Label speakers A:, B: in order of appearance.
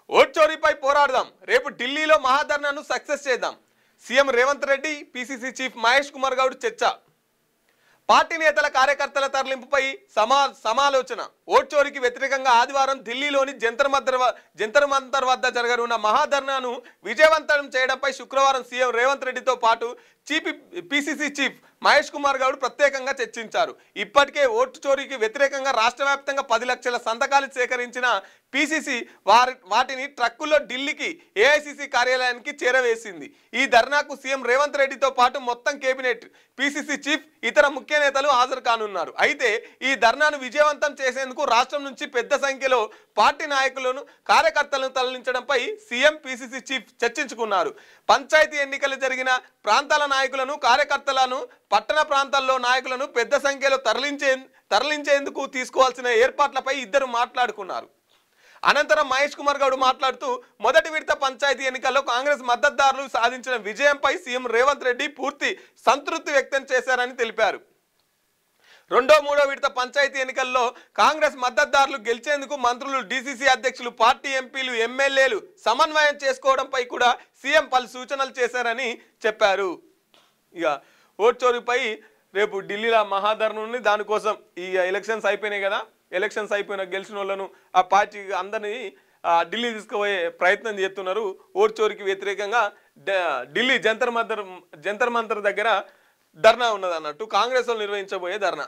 A: Vote చోరీపై పోరాడదాం, రేపు ఢిల్లీలో మహాధర్నాను సక్సెస్ చేద్దాం. CM Revanth Reddy, PCC chief Mahesh Kumar Goud చర్చ. పార్టీ నేతల కార్యకర్తల తరలింపుపై సమాలోచన. ఓట్ చోరీకి వ్యతిరేకంగా ఆదివారం ఢిల్లీలోని జంతర్ మంతర్ వద్ద జరగనున్న మహాధర్నాను విజయవంతం చేయడంపై శుక్రవారం సీఎం రేవంత్ రెడ్డితో పాటు పిసిసి చీఫ్ మహేష్ కుమార్ గౌడ్ ప్రత్యేకంగా చర్చించారు. ఇప్పటికే ఓటు చోరీకి వ్యతిరేకంగా రాష్ట్ర వ్యాప్తంగా 10 లక్షల సంతకాలు సేకరించిన పిసిసి వాటిని ట్రక్కుల్లో ఢిల్లీకి ఏఐసిసి కార్యాలయానికి చేరవేసింది. ఈ ధర్నాకు సీఎం రేవంత్ రెడ్డితో పాటు మొత్తం కేబినెట్, పిసిసి చీఫ్, ఇతర ముఖ్య నేతలు హాజరు కానున్నారు. అయితే ఈ ధర్నాను విజయవంతం చేసేందుకు రాష్ట్రం నుంచి పెద్ద సంఖ్యలో పార్టీ నాయకులను, కార్యకర్తలను తరలించడంపై సీఎం, పిసిసి చీఫ్ చర్చించుకున్నారు. పంచాయతీ ఎన్నికలు జరిగిన ప్రాంతాల నాయకులను, కార్యకర్తలను, పట్టణ ప్రాంతాల్లో నాయకులను పెద్ద సంఖ్యలో తరలించేందుకు తీసుకోవాల్సిన ఏర్పాట్లపై ఇద్దరు మాట్లాడుకున్నారు. అనంతరం మహేష్ కుమార్ గౌడ్ మాట్లాడుతూ, మొదటి విడత పంచాయతీ ఎన్నికల్లో కాంగ్రెస్ మద్దతుదారులు సాధించిన విజయంపై సీఎం రేవంత్ రెడ్డి పూర్తి సంతృప్తి వ్యక్తం చేశారని తెలిపారు. రెండో, మూడో విడత పంచాయతీ ఎన్నికల్లో కాంగ్రెస్ మద్దతుదారులు గెలిచేందుకు మంత్రులు, డీసీసీ అధ్యక్షులు, పార్టీ ఎంపీలు, ఎమ్మెల్యేలు సమన్వయం చేసుకోవడంపై కూడా సీఎం పలు సూచనలు చేశారని చెప్పారు. ఇక ఓట్ చోరీపై రేపు ఢిల్లీలో మహాధర్నా ఉంది. దానికోసం ఈ ఎలక్షన్స్ అయిపోయినాయి కదా, ఎలక్షన్స్ అయిపోయిన గెలిచిన వాళ్ళను ఆ పార్టీ అందరినీ ఢిల్లీ తీసుకుపోయే ప్రయత్నం చేస్తున్నారు. ఓట్ చోరీకి వ్యతిరేకంగా ఢిల్లీ జంతర్ మంతర్ దగ్గర ధర్నా ఉన్నది అన్నట్టు, కాంగ్రెస్ వాళ్ళు నిర్వహించబోయే ధర్నా.